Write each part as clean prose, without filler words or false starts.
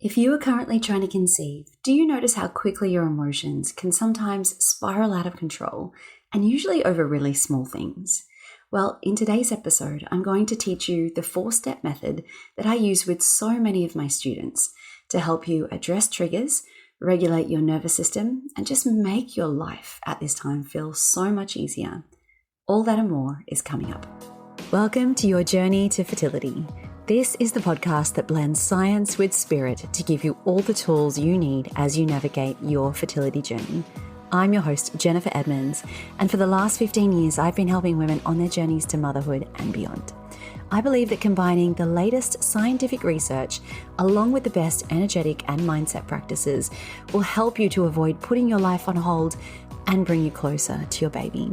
If you are currently trying to conceive, do you notice how quickly your emotions can sometimes spiral out of control, and usually over really small things? Well, in today's episode, I'm going to teach you the 4-step method that I use with so many of my students to help you address triggers, regulate your nervous system, and just make your life at this time feel so much easier. All that and more is coming up. Welcome to your journey to fertility. This is the podcast that blends science with spirit to give you all the tools you need as you navigate your fertility journey. I'm your host, Jennifer Edmonds, and for the last 15 years, I've been helping women on their journeys to motherhood and beyond. I believe that combining the latest scientific research along with the best energetic and mindset practices will help you to avoid putting your life on hold and bring you closer to your baby.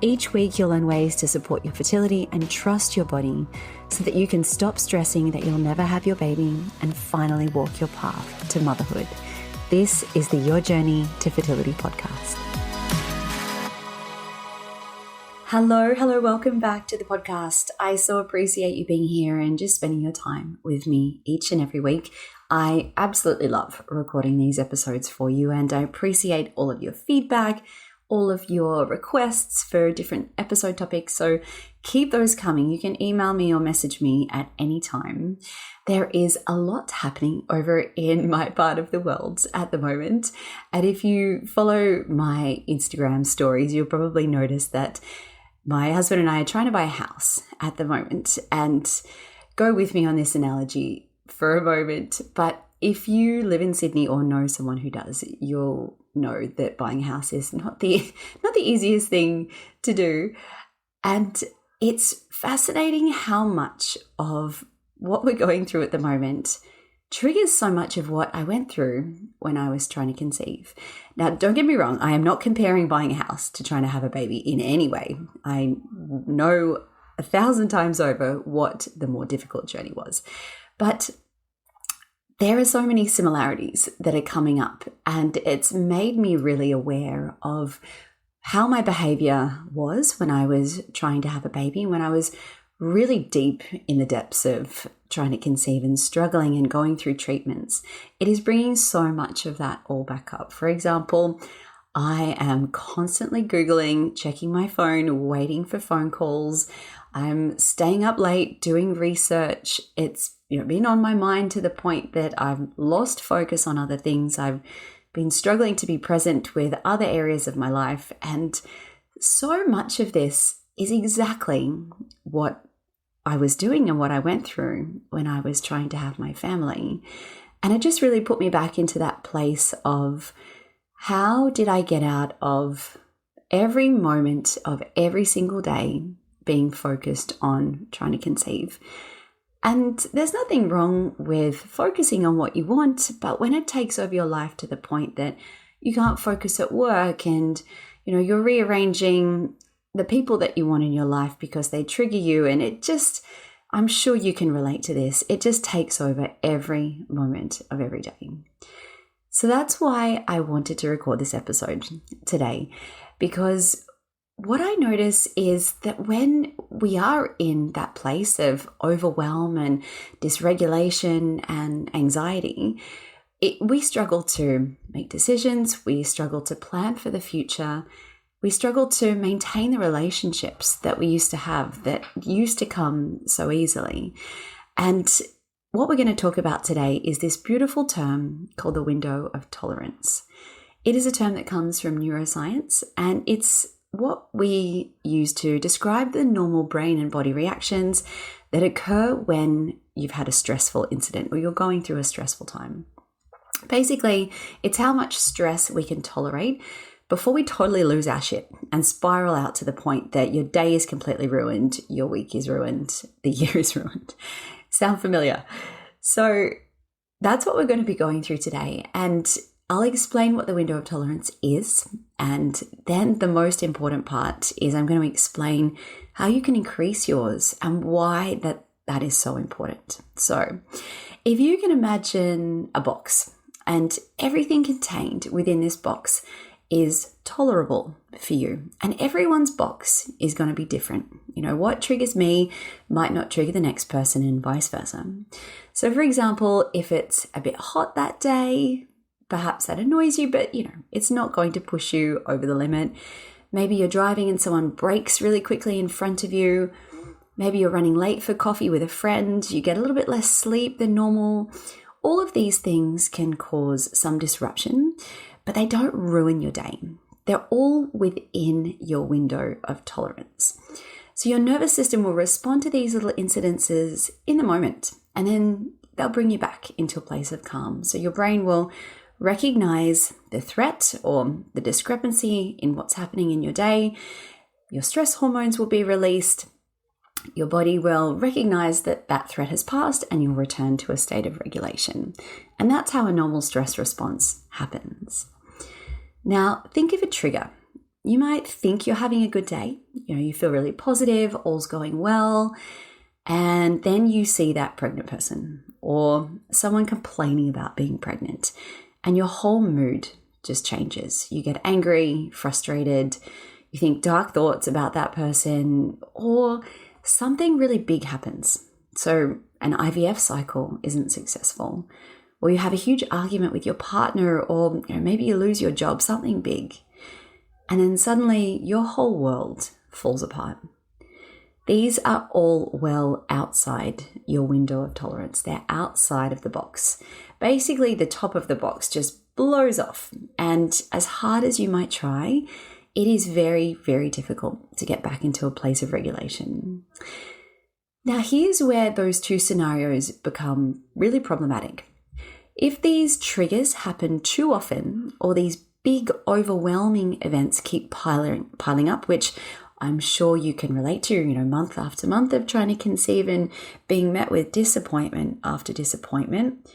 Each week, you'll learn ways to support your fertility and trust your body so that you can stop stressing that you'll never have your baby and finally walk your path to motherhood. This is the Your Journey to Fertility podcast. Hello, welcome back to the podcast. I so appreciate you being here and just spending your time with me each and every week. I absolutely love recording these episodes for you, and I appreciate all of your feedback, all of your requests for different episode topics. So keep those coming. You can email me or message me at any time. There is a lot happening over in my part of the world at the moment. And if you follow my Instagram stories, you'll probably notice that my husband and I are trying to buy a house at the moment. And go with me on this analogy for a moment. But if you live in Sydney or know someone who does, you'll know that buying a house is not the easiest thing to do. And it's fascinating how much of what we're going through at the moment triggers so much of what I went through when I was trying to conceive. Now, don't get me wrong, I am not comparing buying a house to trying to have a baby in any way. I know 1,000 times over what the more difficult journey was. But there are so many similarities that are coming up, and it's made me really aware of how my behavior was when I was trying to have a baby, when I was really deep in the depths of trying to conceive and struggling and going through treatments. It is bringing so much of that all back up. For example, I am constantly Googling, checking my phone, waiting for phone calls. I'm staying up late doing research. It's been on my mind to the point that I've lost focus on other things. I've been struggling to be present with other areas of my life. And so much of this is exactly what I was doing and what I went through when I was trying to have my family. And it just really put me back into that place of how did I get out of every moment of every single day being focused on trying to conceive. And there's nothing wrong with focusing on what you want, but when it takes over your life to the point that you can't focus at work and, you're rearranging the people that you want in your life because they trigger you, and it just, I'm sure you can relate to this, it just takes over every moment of every day. So that's why I wanted to record this episode today, because what I notice is that when we are in that place of overwhelm and dysregulation and anxiety, we struggle to make decisions, we struggle to plan for the future, we struggle to maintain the relationships that we used to have that used to come so easily. And what we're going to talk about today is this beautiful term called the window of tolerance. It is a term that comes from neuroscience, and it's what we use to describe the normal brain and body reactions that occur when you've had a stressful incident or you're going through a stressful time. Basically, it's how much stress we can tolerate before we totally lose our shit and spiral out to the point that your day is completely ruined, your week is ruined, the year is ruined. Sound familiar? So that's what we're going to be going through today. And I'll explain what the window of tolerance is, and then the most important part is I'm going to explain how you can increase yours and why that is so important. So if you can imagine a box, and everything contained within this box is tolerable for you. And everyone's box is going to be different. What triggers me might not trigger the next person and vice versa. So for example, if it's a bit hot that day, perhaps that annoys you, but it's not going to push you over the limit. Maybe you're driving and someone brakes really quickly in front of you. Maybe you're running late for coffee with a friend. You get a little bit less sleep than normal. All of these things can cause some disruption, but they don't ruin your day. They're all within your window of tolerance. So your nervous system will respond to these little incidences in the moment, and then they'll bring you back into a place of calm. So your brain will recognize the threat or the discrepancy in what's happening in your day. Your stress hormones will be released. Your body will recognize that that threat has passed and you'll return to a state of regulation. And that's how a normal stress response happens. Now, think of a trigger. You might think you're having a good day. You feel really positive, all's going well. And then you see that pregnant person or someone complaining about being pregnant. And your whole mood just changes. You get angry, frustrated. You think dark thoughts about that person, or something really big happens. So an IVF cycle isn't successful, or you have a huge argument with your partner, or maybe you lose your job, something big. And then suddenly your whole world falls apart. These are all well outside your window of tolerance. They're outside of the box. Basically, the top of the box just blows off. And as hard as you might try, it is very, very difficult to get back into a place of regulation. Now, here's where those two scenarios become really problematic. If these triggers happen too often, or these big, overwhelming events keep piling up, which I'm sure you can relate to, month after month of trying to conceive and being met with disappointment after disappointment,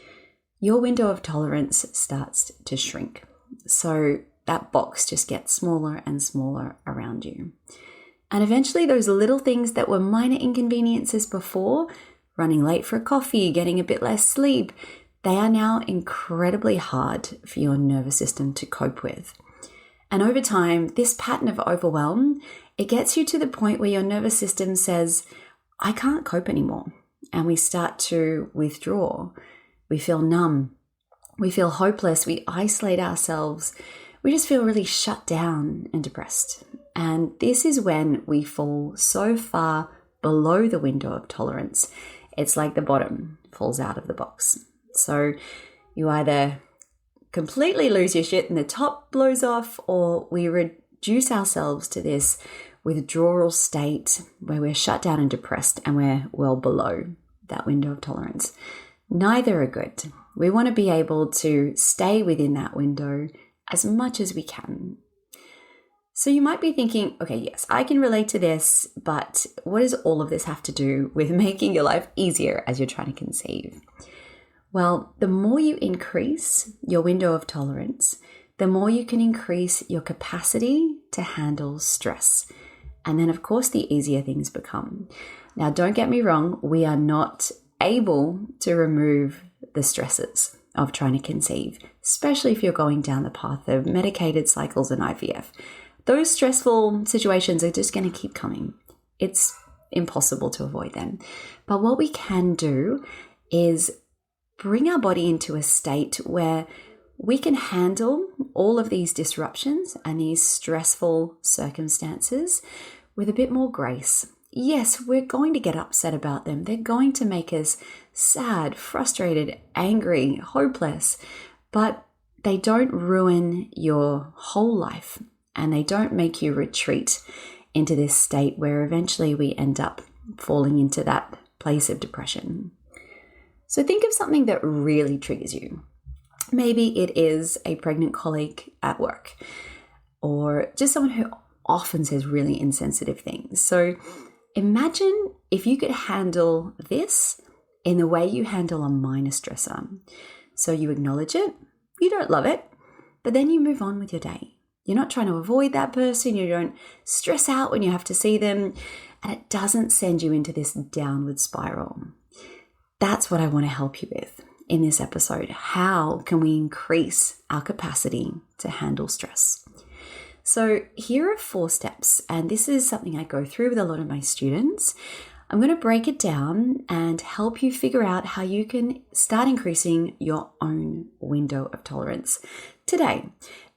your window of tolerance starts to shrink. So that box just gets smaller and smaller around you. And eventually those little things that were minor inconveniences before, running late for a coffee, getting a bit less sleep, they are now incredibly hard for your nervous system to cope with. And over time, this pattern of overwhelm, it gets you to the point where your nervous system says, I can't cope anymore. And we start to withdraw. We feel numb. We feel hopeless. We isolate ourselves. We just feel really shut down and depressed. And this is when we fall so far below the window of tolerance. It's like the bottom falls out of the box. So you either completely lose your shit and the top blows off, or we reduce ourselves to this withdrawal state where we're shut down and depressed and we're well below that window of tolerance. Neither are good. We want to be able to stay within that window as much as we can. So you might be thinking, okay, yes, I can relate to this, but what does all of this have to do with making your life easier as you're trying to conceive? Well, the more you increase your window of tolerance, the more you can increase your capacity to handle stress. And then, of course, the easier things become. Now, don't get me wrong, we are not able to remove the stresses of trying to conceive, especially if you're going down the path of medicated cycles and IVF. Those stressful situations are just going to keep coming. It's impossible to avoid them. But what we can do is bring our body into a state where we can handle all of these disruptions and these stressful circumstances with a bit more grace. Yes, we're going to get upset about them. They're going to make us sad, frustrated, angry, hopeless, but they don't ruin your whole life and they don't make you retreat into this state where eventually we end up falling into that place of depression. So think of something that really triggers you. Maybe it is a pregnant colleague at work, or just someone who often says really insensitive things. So imagine if you could handle this in the way you handle a minor stressor. So you acknowledge it, you don't love it, but then you move on with your day. You're not trying to avoid that person, you don't stress out when you have to see them, and it doesn't send you into this downward spiral. That's what I want to help you with in this episode. How can we increase our capacity to handle stress? So here are 4 steps, and this is something I go through with a lot of my students. I'm going to break it down and help you figure out how you can start increasing your own window of tolerance today.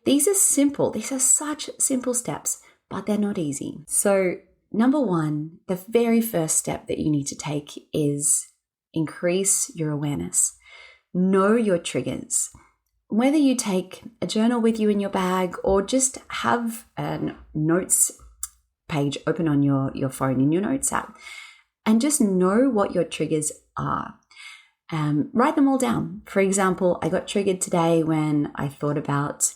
These are simple. These are such simple steps, but they're not easy. So number 1, the very first step that you need to take is increase your awareness. Know your triggers. Whether you take a journal with you in your bag or just have a notes page open on your phone in your notes app, and just know what your triggers are. Write them all down. For example, I got triggered today when I thought about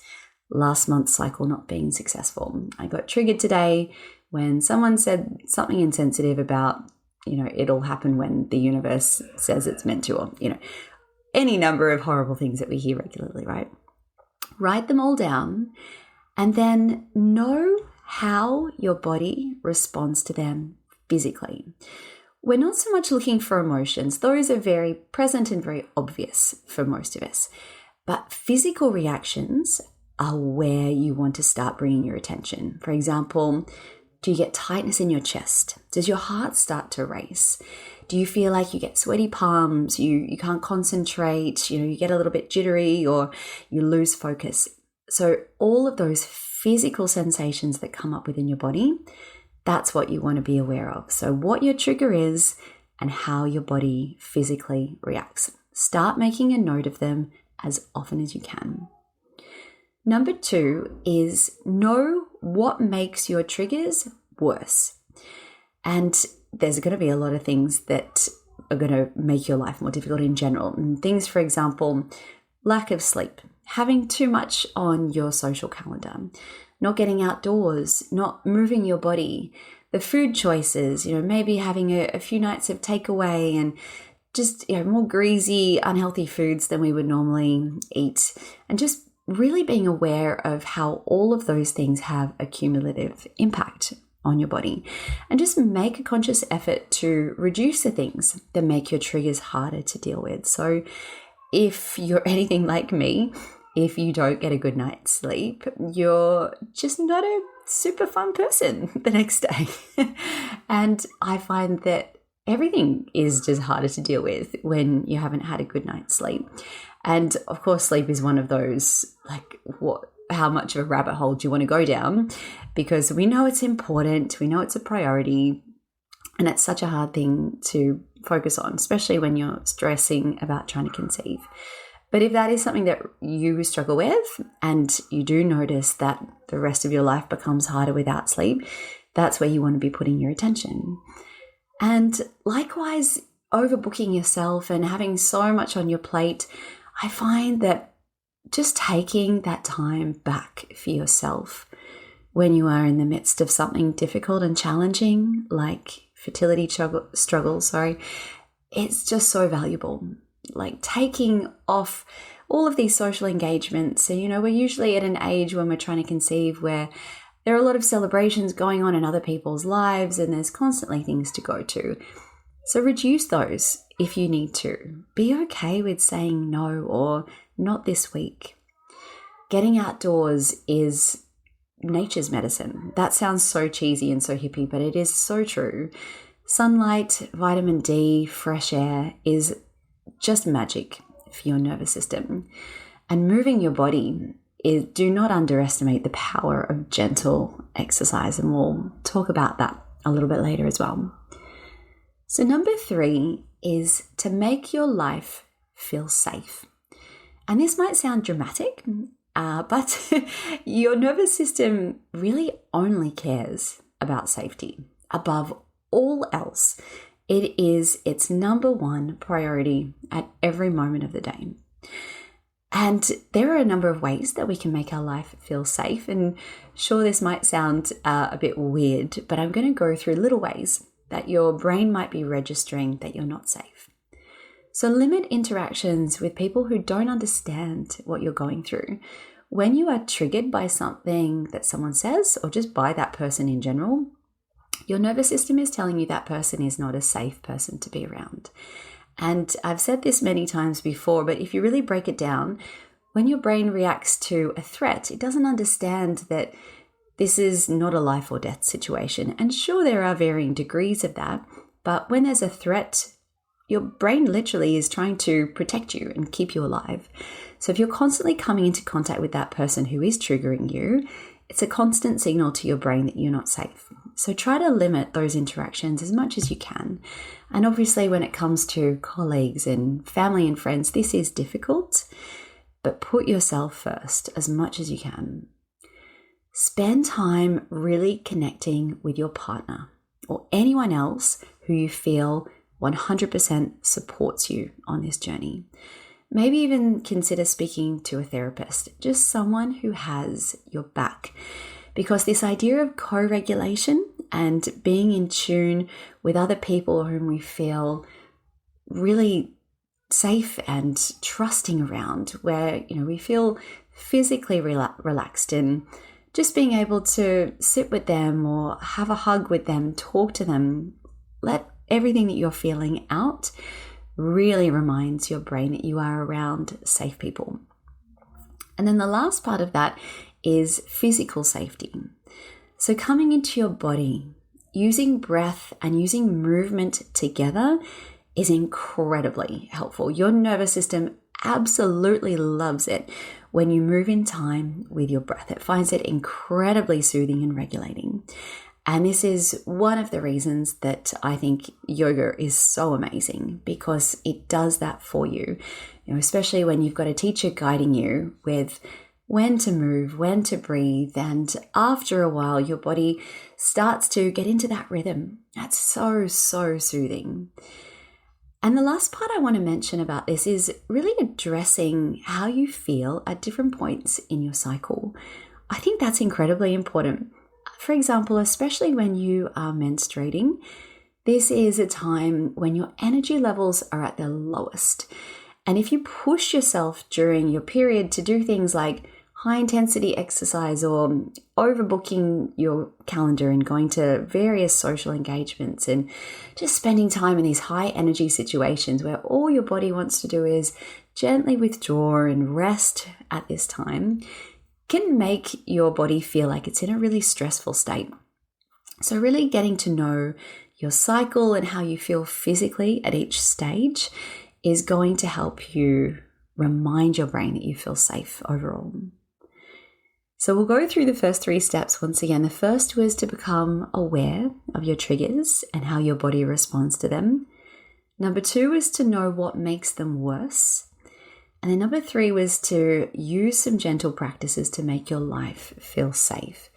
last month's cycle not being successful. I got triggered today when someone said something insensitive about, it'll happen when the universe says it's meant to, or, any number of horrible things that we hear regularly, right? Write them all down and then know how your body responds to them physically. We're not so much looking for emotions. Those are very present and very obvious for most of us. But physical reactions are where you want to start bringing your attention. For example, do you get tightness in your chest? Does your heart start to race? Do you feel like you get sweaty palms? You can't concentrate, you get a little bit jittery, or you lose focus. So all of those physical sensations that come up within your body, that's what you want to be aware of. So what your trigger is and how your body physically reacts. Start making a note of them as often as you can. Number 2 is know what makes your triggers worse. And there's going to be a lot of things that are going to make your life more difficult in general. And things, for example, lack of sleep, having too much on your social calendar, not getting outdoors, not moving your body, the food choices, maybe having a few nights of takeaway and just, more greasy, unhealthy foods than we would normally eat. And just really being aware of how all of those things have a cumulative impact on your body. And just make a conscious effort to reduce the things that make your triggers harder to deal with. So if you're anything like me, if you don't get a good night's sleep, you're just not a super fun person the next day. And I find that everything is just harder to deal with when you haven't had a good night's sleep. And of course, sleep is one of those, how much of a rabbit hole do you want to go down? Because we know it's important, we know it's a priority, and it's such a hard thing to focus on, especially when you're stressing about trying to conceive. But if that is something that you struggle with and you do notice that the rest of your life becomes harder without sleep, that's where you want to be putting your attention. And likewise, overbooking yourself and having so much on your plate, I find that just taking that time back for yourself when you are in the midst of something difficult and challenging, like fertility struggles, it's just so valuable. Like taking off all of these social engagements. So, we're usually at an age when we're trying to conceive where there are a lot of celebrations going on in other people's lives and there's constantly things to go to. So reduce those if you need to. Be okay with saying no or not this week. Getting outdoors is nature's medicine. That sounds so cheesy and so hippie, but it is so true. Sunlight, vitamin D, fresh air is just magic for your nervous system. And moving your body do not underestimate the power of gentle exercise. And we'll talk about that a little bit later as well. So number 3 is to make your life feel safe. And this might sound dramatic, but your nervous system really only cares about safety. Above all else, it is its number 1 priority at every moment of the day. And there are a number of ways that we can make our life feel safe. And sure, this might sound a bit weird, but I'm going to go through little ways that your brain might be registering that you're not safe. So limit interactions with people who don't understand what you're going through. When you are triggered by something that someone says, or just by that person in general, your nervous system is telling you that person is not a safe person to be around. And I've said this many times before, but if you really break it down, when your brain reacts to a threat, it doesn't understand that This is not a life or death situation. And sure, there are varying degrees of that, but when there's a threat, your brain literally is trying to protect you and keep you alive. So if you're constantly coming into contact with that person who is triggering you, it's a constant signal to your brain that you're not safe. So try to limit those interactions as much as you can. And obviously when it comes to colleagues and family and friends, this is difficult, but put yourself first as much as you can. Spend time really connecting with your partner or anyone else who you feel 100% supports you on this journey. Maybe even consider speaking to a therapist, just someone who has your back. Because this idea of co-regulation and being in tune with other people whom we feel really safe and trusting around, where we feel physically relaxed, and just being able to sit with them or have a hug with them, talk to them, let everything that you're feeling out, really reminds your brain that you are around safe people. And then the last part of that is physical safety. So coming into your body, using breath and using movement together is incredibly helpful. Your nervous system absolutely loves it when you move in time with your breath. It finds it incredibly soothing and regulating. And this is one of the reasons that I think yoga is so amazing, because it does that for you, especially when you've got a teacher guiding you with when to move, when to breathe. And after a while, your body starts to get into that rhythm. That's so, so soothing. And the last part I want to mention about this is really addressing how you feel at different points in your cycle. I think that's incredibly important. For example, especially when you are menstruating, this is a time when your energy levels are at their lowest. And if you push yourself during your period to do things like high intensity exercise or overbooking your calendar and going to various social engagements and just spending time in these high energy situations where all your body wants to do is gently withdraw and rest at this time, can make your body feel like it's in a really stressful state. So really getting to know your cycle and how you feel physically at each stage is going to help you remind your brain that you feel safe overall. So we'll go through the first 3 steps once again. The first was to become aware of your triggers and how your body responds to them. Number 2 is to know what makes them worse. And then number 3 was to use some gentle practices to make your life feel safe.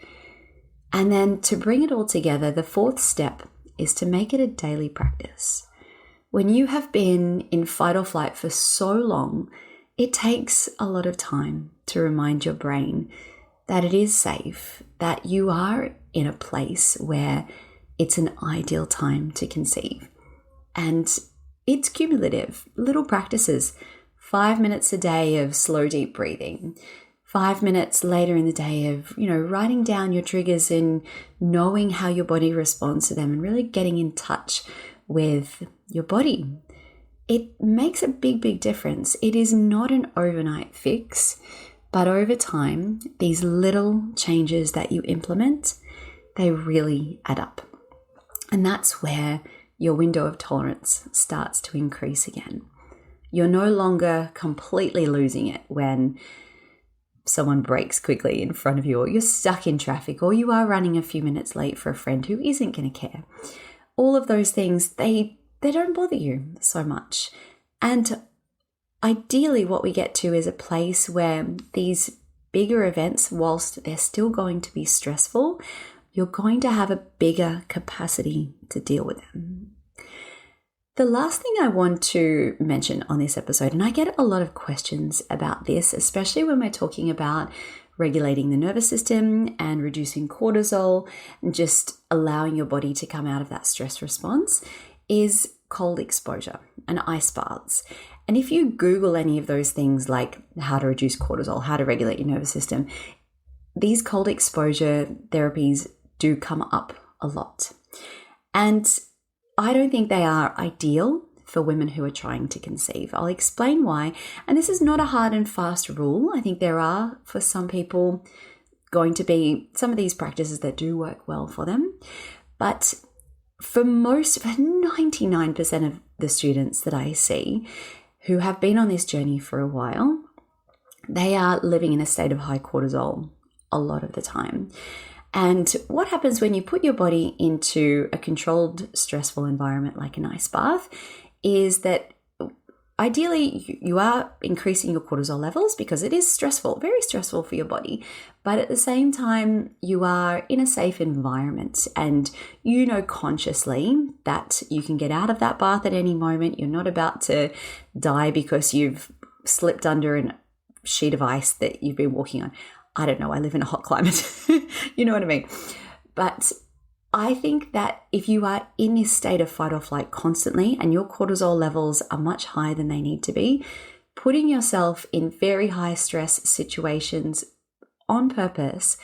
And then to bring it all together, the 4th step is to make it a daily practice. When you have been in fight or flight for so long, it takes a lot of time to remind your brain that it is safe, that you are in a place where it's an ideal time to conceive. And it's cumulative, little practices. 5 minutes a day of slow, deep breathing. 5 minutes later in the day of, writing down your triggers and knowing how your body responds to them and really getting in touch with your body. It makes a big, big difference. It is not an overnight fix, but over time, these little changes that you implement, they really add up. And that's where your window of tolerance starts to increase again. You're no longer completely losing it when someone breaks quickly in front of you, or you're stuck in traffic, or you are running a few minutes late for a friend who isn't going to care. All of those things, they don't bother you so much. And ideally what we get to is a place where these bigger events, whilst they're still going to be stressful, you're going to have a bigger capacity to deal with them. The last thing I want to mention on this episode, and I get a lot of questions about this, especially when we're talking about regulating the nervous system and reducing cortisol and just allowing your body to come out of that stress response, is cold exposure and ice baths. And if you Google any of those things like how to reduce cortisol, how to regulate your nervous system, these cold exposure therapies do come up a lot. And I don't think they are ideal for women who are trying to conceive. I'll explain why. And this is not a hard and fast rule. I think there are, for some people, going to be some of these practices that do work well for them. But for 99% of the students that I see who have been on this journey for a while, they are living in a state of high cortisol a lot of the time. And what happens when you put your body into a controlled, stressful environment like an ice bath is that ideally you are increasing your cortisol levels because it is stressful, very stressful for your body. But at the same time, you are in a safe environment and you know consciously that you can get out of that bath at any moment. You're not about to die because you've slipped under a sheet of ice that you've been walking on. I don't know, I live in a hot climate. You know what I mean? But I think that if you are in this state of fight or flight constantly and your cortisol levels are much higher than they need to be, putting yourself in very high stress situations on purpose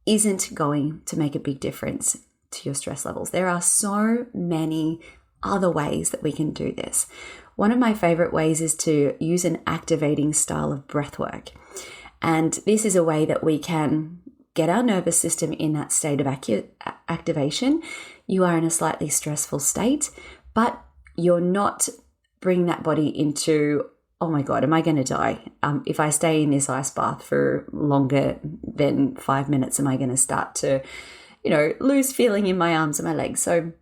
isn't going to make a big difference to your stress levels. There are so many other ways that we can do this. One of my favorite ways is to use an activating style of breath work. And this is a way that we can get our nervous system in that state of activation. You are in a slightly stressful state, but you're not bringing that body into, oh my God, am I going to die? If I stay in this ice bath for longer than 5 minutes, am I going to start to, lose feeling in my arms and my legs? So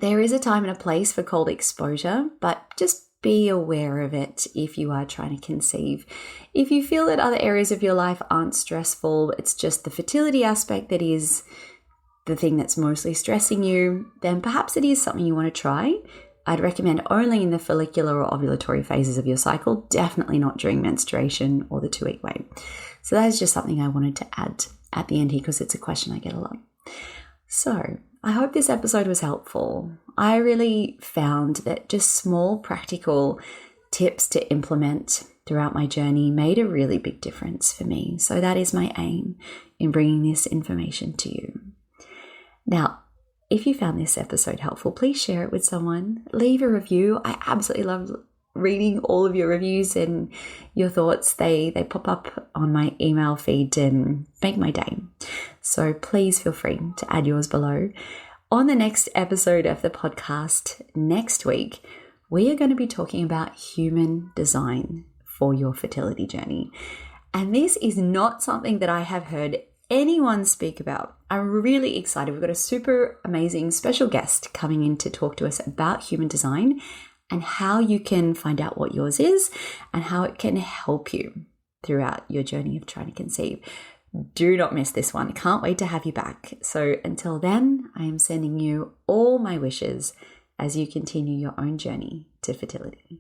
there is a time and a place for cold exposure, but just be aware of it if you are trying to conceive. If you feel that other areas of your life aren't stressful, it's just the fertility aspect that is the thing that's mostly stressing you, then perhaps it is something you want to try. I'd recommend only in the follicular or ovulatory phases of your cycle, definitely not during menstruation or the 2-week wait. So that is just something I wanted to add at the end here because it's a question I get a lot. So I hope this episode was helpful. I really found that just small practical tips to implement throughout my journey made a really big difference for me. So that is my aim in bringing this information to you. Now, if you found this episode helpful, please share it with someone. Leave a review. I absolutely love reading all of your reviews and your thoughts. They pop up on my email feed and make my day. So please feel free to add yours below. On the next episode of the podcast next week, we are going to be talking about human design for your fertility journey. And this is not something that I have heard anyone speak about. I'm really excited. We've got a super amazing special guest coming in to talk to us about human design and how you can find out what yours is and how it can help you throughout your journey of trying to conceive. Do not miss this one. Can't wait to have you back. So until then, I am sending you all my wishes as you continue your own journey to fertility.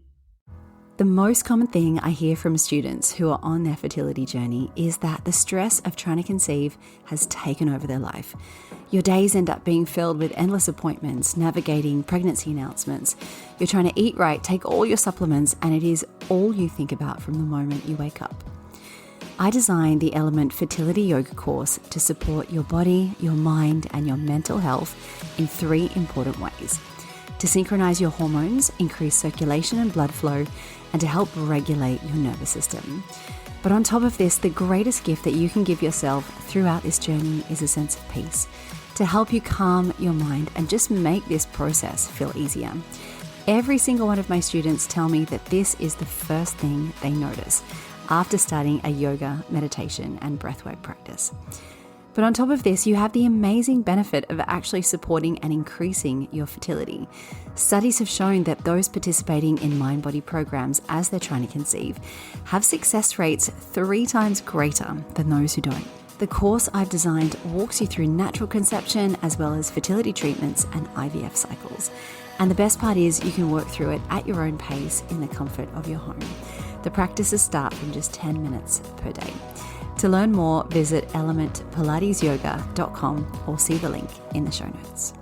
The most common thing I hear from students who are on their fertility journey is that the stress of trying to conceive has taken over their life. Your days end up being filled with endless appointments, navigating pregnancy announcements. You're trying to eat right, take all your supplements, and it is all you think about from the moment you wake up. I designed the Element Fertility Yoga course to support your body, your mind, and your mental health in 3 important ways: to synchronize your hormones, increase circulation and blood flow, and to help regulate your nervous system. But on top of this, the greatest gift that you can give yourself throughout this journey is a sense of peace, to help you calm your mind and just make this process feel easier. Every single one of my students tell me that this is the first thing they notice after starting a yoga, meditation, and breathwork practice. But on top of this, you have the amazing benefit of actually supporting and increasing your fertility. Studies have shown that those participating in mind-body programs as they're trying to conceive have success rates 3 times greater than those who don't. The course I've designed walks you through natural conception as well as fertility treatments and IVF cycles. And the best part is you can work through it at your own pace in the comfort of your home. The practices start from just 10 minutes per day. To learn more, visit elementpilatesyoga.com or see the link in the show notes.